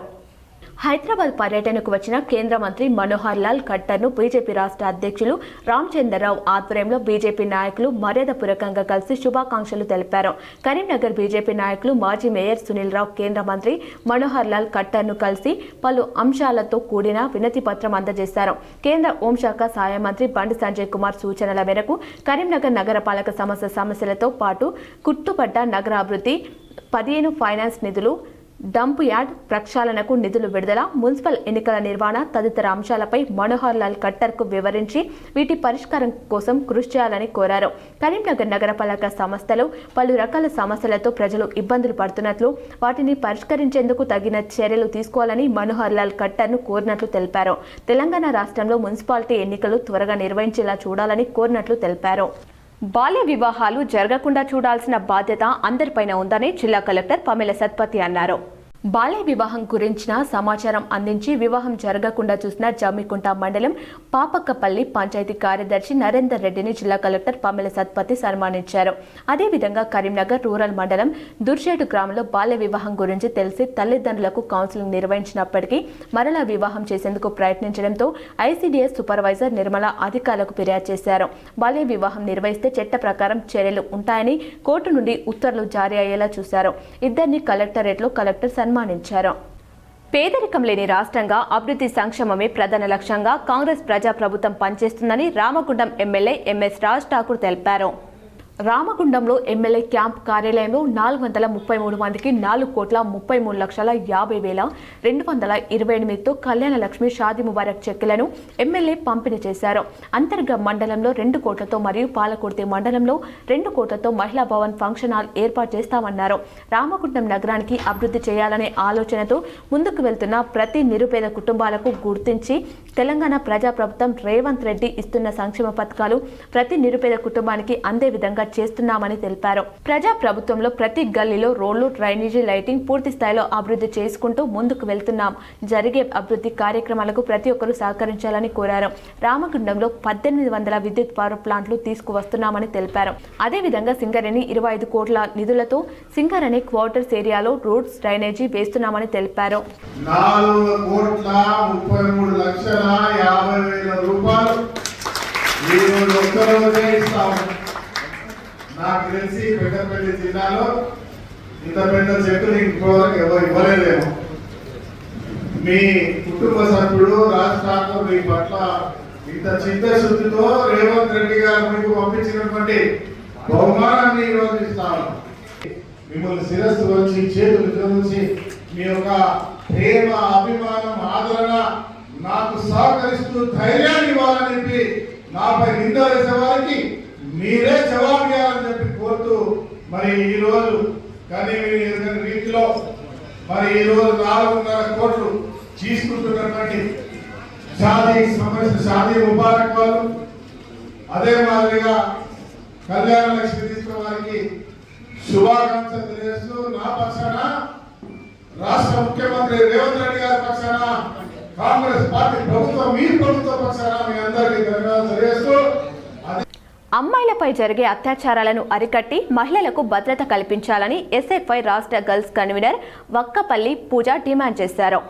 [SPEAKER 1] హైదరాబాద్ పర్యటనకు వచ్చిన కేంద్ర మంత్రి మనోహర్ లాల్ ఖట్టర్ను బీజేపీ రాష్ట్ర అధ్యక్షులు రామచంద్రరావు ఆధ్వర్యంలో బీజేపీ నాయకులు మర్యాదపూర్వకంగా కలిసి శుభాకాంక్షలు తెలిపారు. కరీంనగర్ బీజేపీ నాయకులు మాజీ మేయర్ సునీల్ రావు కేంద్ర మంత్రి మనోహర్ లాల్ ఖట్టర్ను కలిసి పలు అంశాలతో కూడిన వినతి పత్రం అందజేశారు. కేంద్ర హోంశాఖ సహాయ మంత్రి బండి సంజయ్ కుమార్ సూచనల మేరకు కరీంనగర్ నగరపాలక సంస్థ సమస్యలతో పాటు కుట్టుబడ్డ నగరాభివృద్ధి 15 ఫైనాన్స్ నిధులు, డంప్ యార్డ్ ప్రక్షాళనకు నిధులు విడుదల, మున్సిపల్ ఎన్నికల నిర్వహణ తదితర అంశాలపై మనోహర్ లాల్ ఖట్టర్కు వివరించి వీటి పరిష్కారం కోసం కృషి చేయాలని కోరారు. కరీంనగర్ నగరపాలక సంస్థలో పలు రకాల సమస్యలతో ప్రజలు ఇబ్బందులు పడుతున్నట్లు, వాటిని పరిష్కరించేందుకు తగిన చర్యలు తీసుకోవాలని మనోహర్ లాల్ ఖట్టర్ను కోరినట్లు తెలిపారు. తెలంగాణ రాష్ట్రంలో మున్సిపాలిటీ ఎన్నికలు త్వరగా నిర్వహించేలా చూడాలని కోరినట్లు తెలిపారు. బాల్య వివాహాలు జరగకుండా చూడాల్సిన బాధ్యత అందరిపైన ఉందని జిల్లా కలెక్టర్ పమేల సత్పతి అన్నారు. బాల్య వివాహం గురించిన సమాచారం అందించి వివాహం జరగకుండా చూసిన జమ్మికుంట మండలం పాపక్కపల్లి పంచాయతీ కార్యదర్శి నరేందర్ రెడ్డిని జిల్లా కలెక్టర్ పమేల సత్పతి సన్మానించారు. అదేవిధంగా కరీంనగర్ రూరల్ మండలం దుర్షేటు గ్రామంలో బాల్య వివాహం గురించి తెలిసి తల్లిదండ్రులకు కౌన్సిలింగ్ నిర్వహించినప్పటికీ మరలా వివాహం చేసేందుకు ప్రయత్నించడంతో ఐసీడీఎస్ సూపర్వైజర్ నిర్మల అధికారులకు ఫిర్యాదు చేశారు. బాల్య వివాహం నిర్వహిస్తే చట్ట ప్రకారం చర్యలు ఉంటాయని కోర్టు నుండి ఉత్తర్వులు జారీ అయ్యేలా చూశారు. ఇద్దరిని కలెక్టరేట్లో కలెక్టర్ సన్మానించారు. పేదరికం లేని రాష్ట్రంగా అభివృద్ధి సంక్షేమమే ప్రధాన లక్ష్యంగా కాంగ్రెస్ ప్రజాప్రభుత్వం పనిచేస్తుందని రామగుండం ఎమ్మెల్యే ఎంఎస్ రాజ్ ఠాకూర్ తెలిపారు. రామగుండంలో ఎమ్మెల్యే క్యాంప్ కార్యాలయంలో 433 మందికి 4,33,50,228తో కళ్యాణ లక్ష్మి షాదీ ముబారక్ చెక్కులను ఎమ్మెల్యే పంపిణీ చేశారు. అంతర్గత మండలంలో 2 కోట్లతో మరియు పాలకుర్తి మండలంలో 2 కోట్లతో మహిళా భవన్ ఫంక్షన్ హాల్ ఏర్పాటు చేస్తామన్నారు. రామగుండం నగరానికి అభివృద్ధి చేయాలనే ఆలోచనతో ముందుకు వెళ్తున్న ప్రతి నిరుపేద కుటుంబాలకు గుర్తించి తెలంగాణ ప్రజాప్రభుత్వం రేవంత్ రెడ్డి ఇస్తున్న సంక్షేమ పథకాలు ప్రతి నిరుపేద కుటుంబానికి అందే విధంగా చేస్తున్నామని తెలిపారు. ప్రజా ప్రభుత్వంలో ప్రతి గల్లీలో రోడ్లు, డ్రైనేజీ, లైటింగ్ పూర్తి స్థాయిలో అభివృద్ధి చేసుకుంటూ ముందుకు వెళ్తున్నాం. జరిగే అభివృద్ధి కార్యక్రమాలకు ప్రతి ఒక్కరూ సహకరించాలని కోరారు. రామగుండంలో 1800 విద్యుత్ పవర్ ప్లాంట్లు తీసుకువస్తున్నామని తెలిపారు. అదేవిధంగా సింగరేణి 25 కోట్ల నిధులతో సింగరేణి క్వార్టర్స్ ఏరియాలో రోడ్స్, డ్రైనేజీ వేస్తున్నామని తెలిపారు.
[SPEAKER 8] 4,53,50,000 రూపాయలు నాకు తెలిసి పెద్దపల్లి జిల్లాలో ఇంత పెద్ద చెక్కులు ఇంకోవరకు ఎవరు ఇవ్వలేదేమో. మీ కుటుంబ సభ్యుడు రాజ్ ఠాకూర్ మీ పట్ల ఇంత చిత్తశుద్ధితో రేవంత్ రెడ్డి గారు మీకు పంపించినటువంటి బహుమానాన్ని ఈరోజు ఇస్తాను. మిమ్మల్ని శిరస్సు వచ్చి చేతులు జోడించి మీ యొక్క ప్రేమ, అభిమానం, ఆదరణ నాకు సహకరిస్తూ ధైర్యాన్ని ఇవ్వాలని చెప్పి నాపై నింద వేసే వారికి మీరే జవాబు ఇవ్వాలని చెప్పి కోరుతూ మరి ఈ రోజు కానీ రీతిలో మరి ఈ రోజు 4.5 కోట్లు తీసుకుంటున్నటువంటి షాదీ ముబారక్ వాళ్ళు, అదే మాదిరిగా కళ్యాణ లక్ష్మి తీసుకున్న వారికి శుభాకాంక్షలు తెలియజేస్తూ నా పక్షాన, రాష్ట్ర ముఖ్యమంత్రి రేవంత్ రెడ్డి గారి పక్షాన, కాంగ్రెస్ పార్టీ ప్రభుత్వం మీ ప్రభుత్వ పక్షాన మీ అందరికీ ధన్యవాదాలు తెలియజేస్తూ
[SPEAKER 1] అమ్మాయిలపై జరిగే అత్యాచారాలను అరికట్టి మహిళలకు భద్రత కల్పించాలని ఎస్ఎఫ్ఐ రాష్ట్ర గర్ల్స్ కన్వీనర్ వక్కపల్లి పూజ డిమాండ్ చేశారు.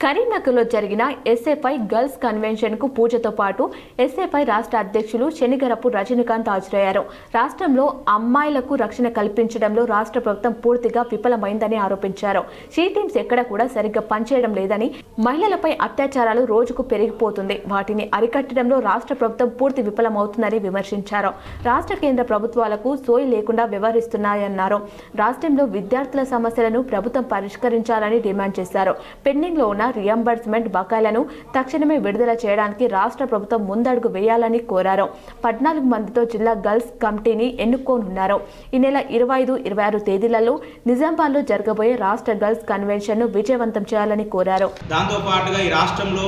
[SPEAKER 1] కరీంనగర్లో జరిగిన ఎస్ఎఫ్ఐ గర్ల్స్ కన్వెన్షన్ కు పూజతో పాటు ఎస్ఎఫ్ఐ రాష్ట్ర అధ్యక్షులు శనిగరపు రజనీకాంత్ హాజరయ్యారు. రాష్ట్రంలో అమ్మాయిలకు రక్షణ కల్పించడంలో రాష్ట్ర ప్రభుత్వం పూర్తిగా విఫలమైందని ఆరోపించారు. షీ టీమ్స్ ఎక్కడ కూడా సరిగ్గా పనిచేయడం లేదని, మహిళలపై అత్యాచారాలు రోజుకు పెరిగిపోతుంది, వాటిని అరికట్టడంలో రాష్ట్ర ప్రభుత్వం పూర్తి విఫలమవుతుందని విమర్శించారు. రాష్ట్ర కేంద్ర ప్రభుత్వాలకు సోయి లేకుండా వ్యవహరిస్తున్నాయన్నారు. రాష్ట్రంలో విద్యార్థుల సమస్యలను ప్రభుత్వం పరిష్కరించాలని డిమాండ్ చేశారు. పెండింగ్ లో ఉన్న రియంబర్స్మెంట్ బకాయిలను తక్షణమే విడుదల చేయడానికి రాష్ట్ర ప్రభుత్వం ముందడుగు వేయాలని కోరారు. 14 మందితో జిల్లా గర్ల్స్ కమిటీని ఎన్నుకోనున్నారు. ఈ నెల 25, 26 తేదీలలో నిజామాబాద్లో జరగబోయే రాష్ట్ర గర్ల్స్ కన్వెన్షన్ ను విజయవంతం చేయాలని కోరారు.
[SPEAKER 9] దాంతో పాటుగా ఈ రాష్ట్రంలో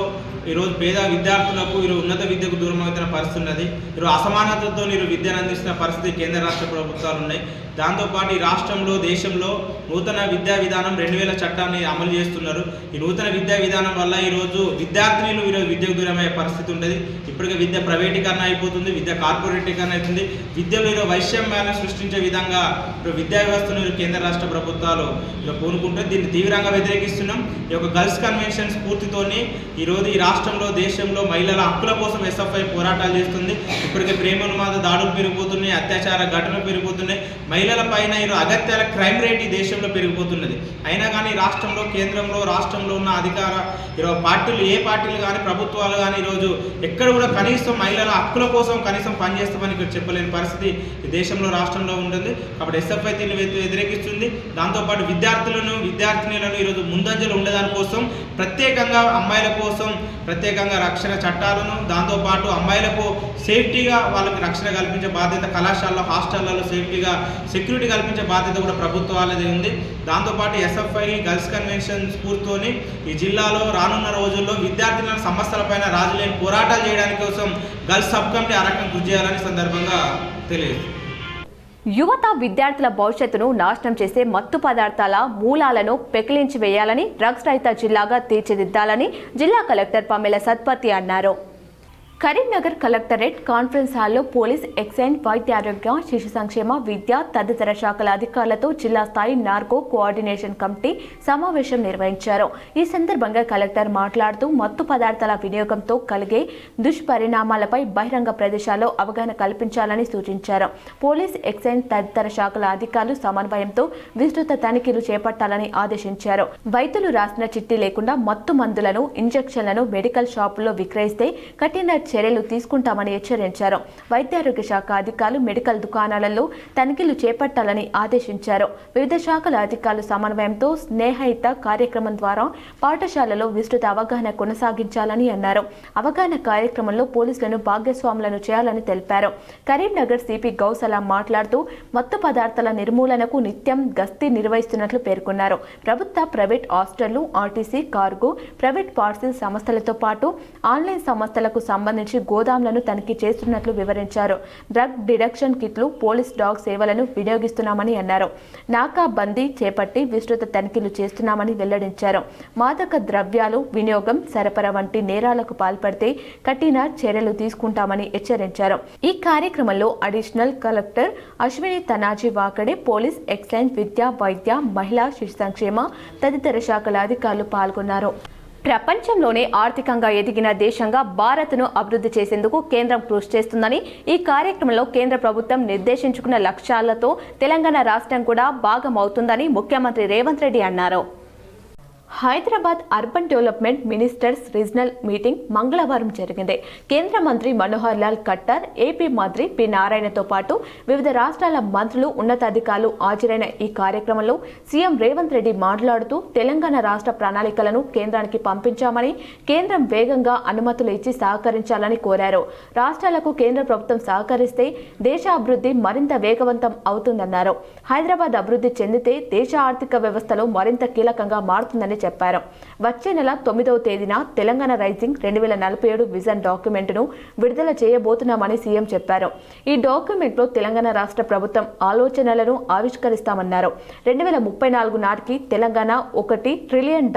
[SPEAKER 9] ఈరోజు పేద విద్యార్థులకు ఉన్నత విద్యకు దూరం అవుతున్న పరిస్థితి ఉన్నది. అసమానతతో విద్యను అందిస్తున్న పరిస్థితి కేంద్ర రాష్ట్ర ప్రభుత్వాలు ఉన్నాయి. దాంతోపాటు ఈ రాష్ట్రంలో దేశంలో నూతన విద్యా విధానం 2000 చట్టాన్ని అమలు చేస్తున్నారు. ఈ నూతన విద్యా విధానం వల్ల ఈరోజు విద్యార్థినులు ఈరోజు విద్యకు దూరమయ్యే పరిస్థితి ఉంటుంది. ఇప్పటికే విద్య ప్రైవేటీకరణ అయిపోతుంది, విద్య కార్పొరేటీకరణ అవుతుంది. విద్యలో ఈరోజు వైషమ్యాన్ని సృష్టించే విధంగా విద్యా వ్యవస్థను కేంద్ర రాష్ట్ర ప్రభుత్వాలు పూనుకుంటే దీన్ని తీవ్రంగా వ్యతిరేకిస్తున్నాం. ఈ యొక్క గర్ల్స్ కన్వెన్షన్ స్ఫూర్తితోని ఈరోజు ఈ రాష్ట్రంలో దేశంలో మహిళల హక్కుల కోసం ఎస్ఎఫ్ఐ పోరాటాలు చేస్తుంది. ఇప్పటికే ప్రేమోన్మాద దాడులు పెరిగిపోతున్నాయి, అత్యాచార ఘటనలు పెరిగిపోతున్నాయి, మహిళల పైన ఈరోజు అగత్యాల క్రైమ్ రేట్ ఈ దేశంలో పెరిగిపోతున్నది. అయినా కానీ రాష్ట్రంలో కేంద్రంలో రాష్ట్రంలో ఉన్న అధికార ఈరోజు పార్టీలు ఏ పార్టీలు కానీ ప్రభుత్వాలు కానీ ఈరోజు ఎక్కడ కూడా కనీసం మహిళల హక్కుల కోసం కనీసం పనిచేస్తామని ఇక్కడ చెప్పలేని పరిస్థితి ఈ దేశంలో రాష్ట్రంలో ఉంటుంది. కాబట్టి ఎస్ఎఫ్ఐ దీన్ని వ్యతిరేకిస్తుంది. దాంతోపాటు విద్యార్థినులను ఈరోజు ముందంజలు ఉండేదాని కోసం ప్రత్యేకంగా అమ్మాయిల కోసం ప్రత్యేకంగా రక్షణ చట్టాలను, దాంతోపాటు అమ్మాయిలకు సేఫ్టీగా వాళ్ళకి రక్షణ కల్పించే బాధ్యత కళాశాలలో హాస్టళ్లలో సేఫ్టీగా సెక్యూరిటీ కల్పించే బాధ్యత కూడా ప్రభుత్వాలదే ఉంది. దాంతోపాటు ఎస్ఎఫ్ఐ గర్ల్స్ కన్వెన్షన్ స్ఫూర్తితోని ఈ జిల్లాలో రానున్న రోజుల్లో విద్యార్థుల సమస్యలపైన రాజులేని పోరాటాలు చేయడానికి కోసం గర్ల్స్ సబ్ కమిటీ ఆ రకంగా కృషి చేయాలని సందర్భంగా తెలియదు.
[SPEAKER 1] యువత విద్యార్థుల భవిష్యత్తును నాశనం చేసే మత్తు పదార్థాల మూలాలను పెకిలించి వేయాలని, డ్రగ్స్ రహిత జిల్లాగా తీర్చిదిద్దాలని జిల్లా కలెక్టర్ పమ్మెల సత్పతి అన్నారు. కరీంనగర్ కలెక్టరేట్ కాన్ఫరెన్స్ హాల్లో పోలీస్, ఎక్సైజ్, వైద్య ఆరోగ్య, శిశు సంక్షేమ, విద్య తదితర శాఖల అధికారులతో జిల్లా స్థాయి నార్కో కోఆర్డినేషన్ కమిటీ సమావేశం నిర్వహించారు. ఈ సందర్భంగా కలెక్టర్ మాట్లాడుతూ మత్తు పదార్థాల వినియోగంతో కలిగే దుష్పరిణామాలపై బహిరంగ ప్రదేశాల్లో అవగాహన కల్పించాలని సూచించారు. పోలీస్, ఎక్సైజ్ తదితర శాఖల అధికారులు సమన్వయంతో విస్తృత తనిఖీలు చేపట్టాలని ఆదేశించారు. వైద్యులు రాసిన చిట్టి లేకుండా మత్తు మందులను, ఇంజెక్షన్లను మెడికల్ షాపుల్లో విక్రయిస్తే కఠిన చర్యలు తీసుకుంటామని హెచ్చరించారు. వైద్యారోగ్య శాఖ అధికారులు మెడికల్ దుకాణాలలో తనిఖీలు చేపట్టాలని ఆదేశించారు. వివిధ శాఖల అధికారులు సమన్వయంతో స్నేహయుత కార్యక్రమం ద్వారా పాఠశాలలో విస్తృత అవగాహన కొనసాగించాలని అన్నారు. అవగాహన కార్యక్రమంలో పోలీసులను భాగస్వాములను చేయాలని తెలిపారు. కరీంనగర్ సిపి గౌసలా మాట్లాడుతూ మత్తు పదార్థాల నిర్మూలనకు నిత్యం గస్తీ నిర్వహిస్తున్నట్లు పేర్కొన్నారు. ప్రభుత్వ, ప్రైవేట్ హాస్టళ్లు, ఆర్టీసీ, కార్గో, ప్రైవేట్ పార్సిల్ సంస్థలతో పాటు ఆన్లైన్ సంస్థలకు సంబంధించి గోదాంలను తనిఖీ చేస్తున్నట్లు వివరించారు. డ్రగ్ డిడక్షన్ కిట్లు, పోలీస్ డాగ్ సేవలను వినియోగిస్తున్నామని అన్నారు. నాకా బందీ చేపట్టి విస్తృత తనిఖీలు చేస్తున్నామని వెల్లడించారు. మాదక ద్రవ్యాలు వినియోగం, సరఫరా వంటి నేరాలకు పాల్పడితే కఠిన చర్యలు తీసుకుంటామని హెచ్చరించారు. ఈ కార్యక్రమంలో additional collector Ashwini Tanaji Wakade, police, excise, విద్య, వైద్య, మహిళా, శిశు సంక్షేమ తదితర శాఖల అధికారులు పాల్గొన్నారు. ప్రపంచంలోనే ఆర్థికంగా ఎదిగిన దేశంగా భారత్ను అభివృద్ధి చేసేందుకు కేంద్రం కృషి చేస్తుందని, ఈ కార్యక్రమంలో కేంద్ర ప్రభుత్వం నిర్దేశించుకున్న లక్ష్యాలతో తెలంగాణ రాష్ట్రం కూడా భాగమవుతుందని ముఖ్యమంత్రి రేవంత్ రెడ్డి అన్నారు. Hyderabad urban development ministers regional meeting మంగళవారం జరిగింది. కేంద్ర మంత్రి మనోహర్ లాల్ ఖట్టర్, ఏపీ మంత్రి పి నారాయణతో పాటు వివిధ రాష్ట్రాల మంత్రులు, ఉన్నతాధికారులు హాజరైన ఈ కార్యక్రమంలో సీఎం రేవంత్ రెడ్డి మాట్లాడుతూ తెలంగాణ రాష్ట్ర ప్రణాళికలను కేంద్రానికి పంపించామని, కేంద్రం వేగంగా అనుమతులు ఇచ్చి సహకరించాలని కోరారు. రాష్ట్రాలకు కేంద్ర ప్రభుత్వం సహకరిస్తే దేశ అభివృద్ధి మరింత వేగవంతం అవుతుందన్నారు. హైదరాబాద్ అభివృద్ధి చెందితే దేశ ఆర్థిక వ్యవస్థలో మరింత కీలకంగా మారుతుందని చెప్పారు. వచ్చే నెల 9వ తేదీన తెలంగాణ రైజింగ్ 2047 విజన్ డాక్యుమెంట్ను విడుదల చేయబోతున్నామని సీఎం చెప్పారు. ఈ డాక్యుమెంట్లో తెలంగాణ రాష్ట్ర ప్రభుత్వం ఆలోచనలను ఆవిష్కరిస్తామన్నారు. 2034 నాటికి తెలంగాణ $1 ట్రిలియన్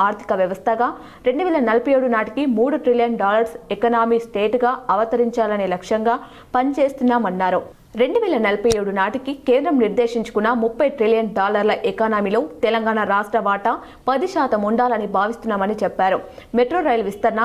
[SPEAKER 1] ఆర్థిక వ్యవస్థగా, 2047 నాటికి $3 ట్రిలియన్ ఎకనామీ స్టేట్గా అవతరించాలనే లక్ష్యంగా పనిచేస్తున్నామన్నారు. 2047 నాటికి కేంద్రం నిర్దేశించుకున్న $30 ట్రిలియన్ ఎకానమీలో తెలంగాణ రాష్ట్ర వాటా 10% ఉండాలని భావిస్తున్నామని చెప్పారు. మెట్రో రైలు విస్తరణ,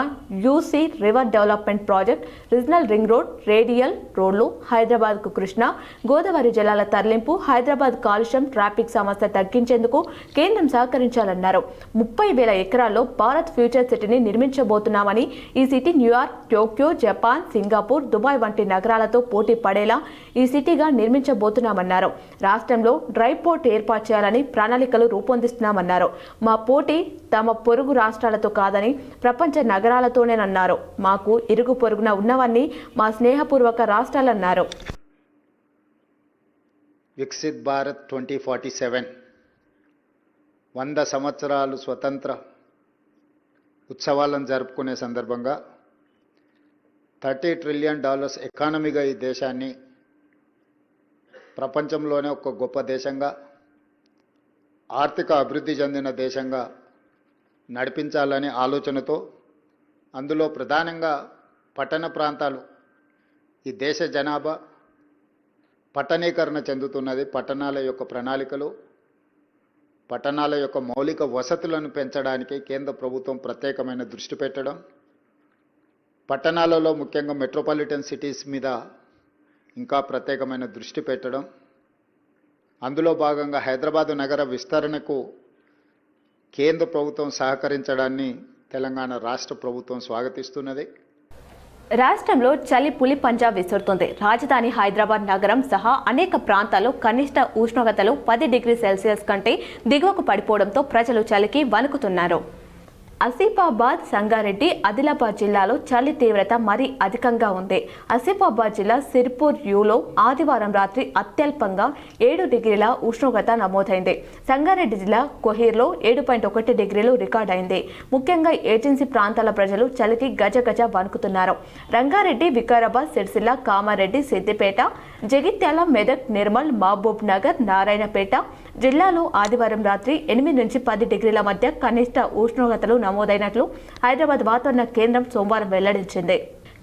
[SPEAKER 1] Musi river development project, regional ring road, radial రోడ్లు, హైదరాబాద్కు కృష్ణా, గోదావరి జలాల తరలింపు, హైదరాబాద్ కాలుష్యం, ట్రాఫిక్ సమస్య తగ్గించేందుకు కేంద్రం సహకరించాలన్నారు. 30,000 ఎకరాల్లో భారత్ ఫ్యూచర్ సిటీని నిర్మించబోతున్నామని, ఈ city New York, Tokyo, Japan, Singapore, Dubai వంటి నగరాలతో పోటీ పడేలా ఈ సిటీగా నిర్మించబోతున్నామన్నారు. రాష్ట్రంలో డ్రై పోర్ట్ ఏర్పాటు చేయాలని ప్రణాళికలు రూపొందిస్తున్నామన్నారు. మా పోటీ తమ పొరుగు రాష్ట్రాలతో కాదని ప్రపంచ నగరాలతోనేనన్నారు. మాకు ఇరుగు పొరుగున ఉన్నవన్నీ మా స్నేహపూర్వక రాష్ట్రాలన్నారు.
[SPEAKER 10] వికసిత్ భారత్ 2047 100 సంవత్సరాలు స్వతంత్ర ఉత్సవాలను జరుపుకునే సందర్భంగా $30 ట్రిలియన్ ఎకానమీగా ఈ దేశాన్ని ప్రపంచంలోనే ఒక గొప్ప దేశంగా, ఆర్థిక అభివృద్ధి చెందిన దేశంగా నడిపించాలనే ఆలోచనతో, అందులో ప్రధానంగా పట్టణ ప్రాంతాలు, ఈ దేశ జనాభా పట్టణీకరణ చెందుతున్నది. పట్టణాల యొక్క ప్రణాళికలు, పట్టణాల యొక్క మౌలిక వసతులను పెంచడానికి కేంద్ర ప్రభుత్వం ప్రత్యేకమైన దృష్టి పెట్టడం, పట్టణాలలో ముఖ్యంగా మెట్రోపాలిటన్ సిటీస్ మీద ఇంకా ప్రత్యేకమైన దృష్టి పెట్టడం, అందులో భాగంగా హైదరాబాదు నగర విస్తరణకు కేంద్ర ప్రభుత్వం సహకరించడాన్ని తెలంగాణ రాష్ట్ర ప్రభుత్వం స్వాగతిస్తున్నది.
[SPEAKER 1] రాష్ట్రంలో చలి పులి పంజా విసురుతుంది. రాజధాని హైదరాబాద్ నగరం సహా అనేక ప్రాంతాల్లో కనిష్ట ఉష్ణోగ్రతలు 10 డిగ్రీ సెల్సియస్ కంటే దిగువకు పడిపోవడంతో ప్రజలు చలికి వణుకుతున్నారు. ఆసిఫాబాద్, సంగారెడ్డి, ఆదిలాబాద్ జిల్లాలో చలి తీవ్రత మరీ అధికంగా ఉంది. ఆసిఫాబాద్ జిల్లా సిర్పూర్ యూలో ఆదివారం రాత్రి అత్యల్పంగా 7 డిగ్రీల ఉష్ణోగ్రత నమోదైంది. సంగారెడ్డి జిల్లా కొహీర్లో 7.1 డిగ్రీలు రికార్డైంది. ముఖ్యంగా ఏజెన్సీ ప్రాంతాల ప్రజలు చలికి గజగజ వణుకుతున్నారు. రంగారెడ్డి, వికారాబాద్, సిరిసిల్ల, కామారెడ్డి, సిద్దిపేట, జగిత్యాల, మెదక్, నిర్మల్, మహబూబ్ నగర్, నారాయణపేట జిల్లాలో ఆదివారం రాత్రి 8 నుంచి 10 డిగ్రీల మధ్య కనిష్ట ఉష్ణోగ్రతలు నమోదైనట్లు హైదరాబాద్ వాతావరణ కేంద్రం సోమవారం వెల్లడించింది.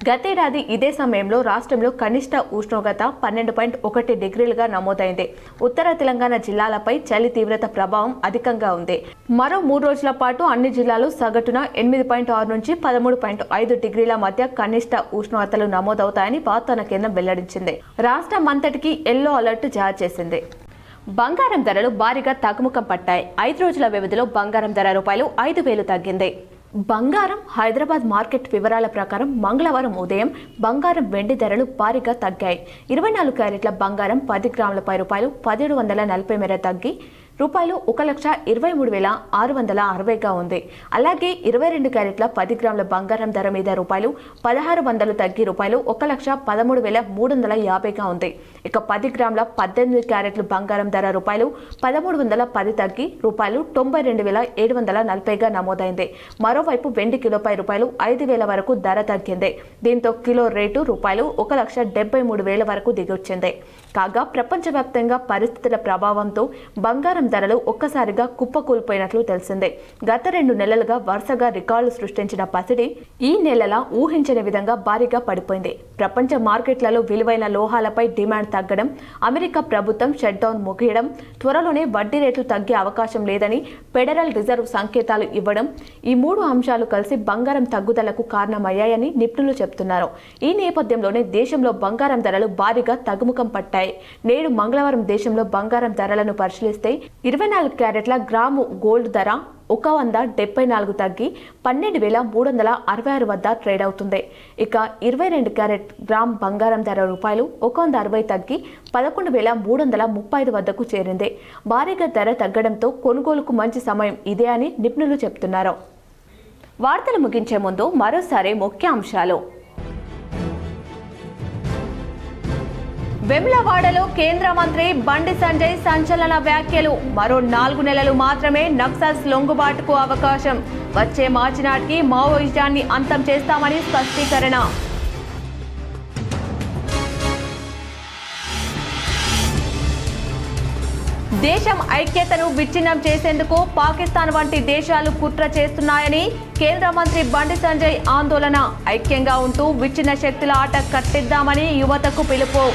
[SPEAKER 1] గతేడాది ఇదే సమయంలో రాష్ట్రంలో కనిష్ట ఉష్ణోగ్రత 12.1 డిగ్రీలుగా నమోదైంది. ఉత్తర తెలంగాణ జిల్లాలపై చలి తీవ్రత ప్రభావం అధికంగా ఉంది. మరో 3 రోజుల పాటు అన్ని జిల్లాలు సగటున 8.6 నుంచి 13.5 డిగ్రీల మధ్య కనిష్ట ఉష్ణోగ్రతలు నమోదవుతాయని వాతావరణ కేంద్రం వెల్లడించింది. రాష్ట్రం అంతటికీ ఎల్లో అలర్ట్ జారీ చేసింది. బంగారం ధరలు భారీగా తగ్గుముఖం పట్టాయి. 5 రోజుల వ్యవధిలో బంగారం ధర రూపాయలు 5,000 తగ్గింది. బంగారం హైదరాబాద్ మార్కెట్ వివరాల ప్రకారం మంగళవారం ఉదయం బంగారం, వెండి ధరలు భారీగా తగ్గాయి. 24 క్యారెట్ల బంగారం 10 గ్రాములపై రూపాయలు 1,740 మేర తగ్గి రూపాయలు 1,23,660గా ఉంది. అలాగే 22 క్యారెట్ల 10 గ్రాముల బంగారం ధర మీద రూపాయలు 1,600 తగ్గి రూపాయలు 1,13,350గా ఉంది. ఇక 10 గ్రాముల 18 క్యారెట్లు బంగారం ధర రూపాయలు 1,310 తగ్గి రూపాయలు 92,740గా నమోదైంది. మరోవైపు వెండి కిలోపై రూపాయలు 5,000 వరకు ధర తగ్గింది. దీంతో కిలో రేటు రూపాయలు 1,73,000 వరకు దిగొచ్చింది. కాగా ప్రపంచవ్యాప్తంగా పరిస్థితుల ప్రభావంతో బంగారం ధరలు ఒక్కసారిగా కుప్పకూలిపోయినట్లు తెలిసిందే. గత 2 నెలలుగా వరుసగా రికార్డులు సృష్టించిన పసిడి ఈ నెలలా ఊహించని విధంగా భారీగా పడిపోయింది. ప్రపంచ మార్కెట్లలో విలువైన లోహాలపై డిమాండ్ తగ్గడం, అమెరికా ప్రభుత్వం షట్డౌన్ ముగియడం, త్వరలోనే వడ్డీ రేట్లు తగ్గే అవకాశం లేదని ఫెడరల్ రిజర్వ్ సంకేతాలు ఇవ్వడం, ఈ 3 అంశాలు కలిసి బంగారం తగ్గుదలకు కారణమయ్యాయని నిపుణులు చెబుతున్నారు. ఈ నేపథ్యంలోనే దేశంలో బంగారం ధరలు భారీగా తగ్గుముఖం పట్టాయి. నేడు మంగళవారం దేశంలో బంగారం ధరలను పరిశీలిస్తే 24 క్యారెట్ల గ్రాము గోల్డ్ ధర 174 తగ్గి 12,366 వద్ద ట్రేడ్ అవుతుంది. ఇక 22 క్యారెట్ గ్రామ్ బంగారం ధర రూపాయలు 160 తగ్గి 11,335 వద్దకు చేరింది. భారీగా ధర తగ్గడంతో కొనుగోలుకు మంచి సమయం ఇదే అని నిపుణులు చెబుతున్నారు. వార్తలు ముగించే ముందు మరోసారి ముఖ్యాంశాలు. వెమ్లవాడలో కేంద్ర మంత్రి బండి సంజయ్ సంచలన వ్యాఖ్యలు. మరో 4 నెలలు మాత్రమే నక్సల్స్ లొంగుబాటుకు అవకాశం. వచ్చే మార్చి నాటికి మావోయిజాన్ని అంతం చేస్తామని స్పష్టీకరణ. దేశం ఐక్యతను విచ్ఛిన్నం చేసేందుకు పాకిస్తాన్ వంటి దేశాలు కుట్ర చేస్తున్నాయని కేంద్ర మంత్రి బండి సంజయ్ ఆందోళన. ఐక్యంగా ఉంటూ విచ్ఛిన్న శక్తుల ఆట కట్టిద్దామని యువతకు పిలుపు.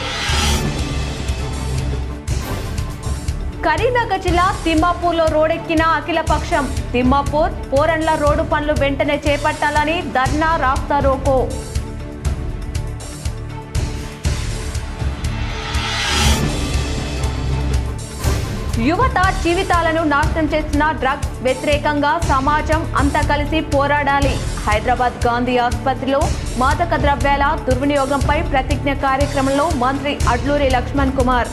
[SPEAKER 1] కరీంనగర్ జిల్లా తిమ్మాపూర్లో రోడెక్కిన అఖిలపక్షం. తిమ్మాపూర్, పోరండ్ల రోడ్డు పనులు వెంటనే చేపట్టాలని ధర్నా, రాస్తారోకో. యువత జీవితాలను నాశనం చేస్తున్న డ్రగ్స్ వ్యతిరేకంగా సమాజం అంతా కలిసి పోరాడాలి. హైదరాబాద్ గాంధీ ఆసుపత్రిలో మాదక ద్రవ్యాల దుర్వినియోగంపై ప్రతిజ్ఞ కార్యక్రమంలో మంత్రి అడ్లూరి లక్ష్మణ్ కుమార్.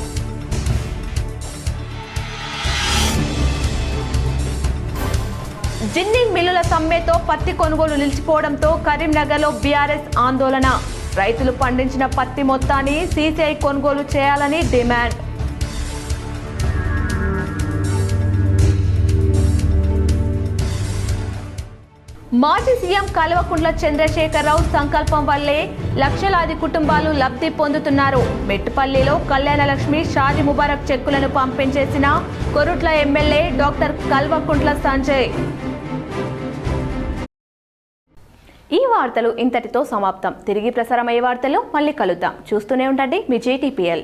[SPEAKER 1] జిన్నింగ్ మిల్లుల సమ్మెతో పత్తి కొనుగోలు నిలిచిపోవడంతో కరీంనగర్లో బీఆర్ఎస్ ఆందోళన. రైతులు పండించిన పత్తి మొత్తాన్ని సీసీఐ కొనుగోలు చేయాలని డిమాండ్. మాజీ సీఎం కల్వకుంట్ల చంద్రశేఖరరావు సంకల్పం వల్లే లక్షలాది కుటుంబాలు లబ్ధి పొందుతున్నారు. మెట్టుపల్లిలో కళ్యాణలక్ష్మి షాదీ ముబారక్ చెక్కులను పంపించేసిన కొరుట్ల ఎమ్మెల్యే డాక్టర్ కల్వకుంట్ల సంజయ్. ఈ వార్తలు ఇంతటితో సమాప్తం. తిరిగి ప్రసారమయ్యే వార్తల్లో మళ్ళీ కలుద్దాం. చూస్తూనే ఉండండి మీ JTPL.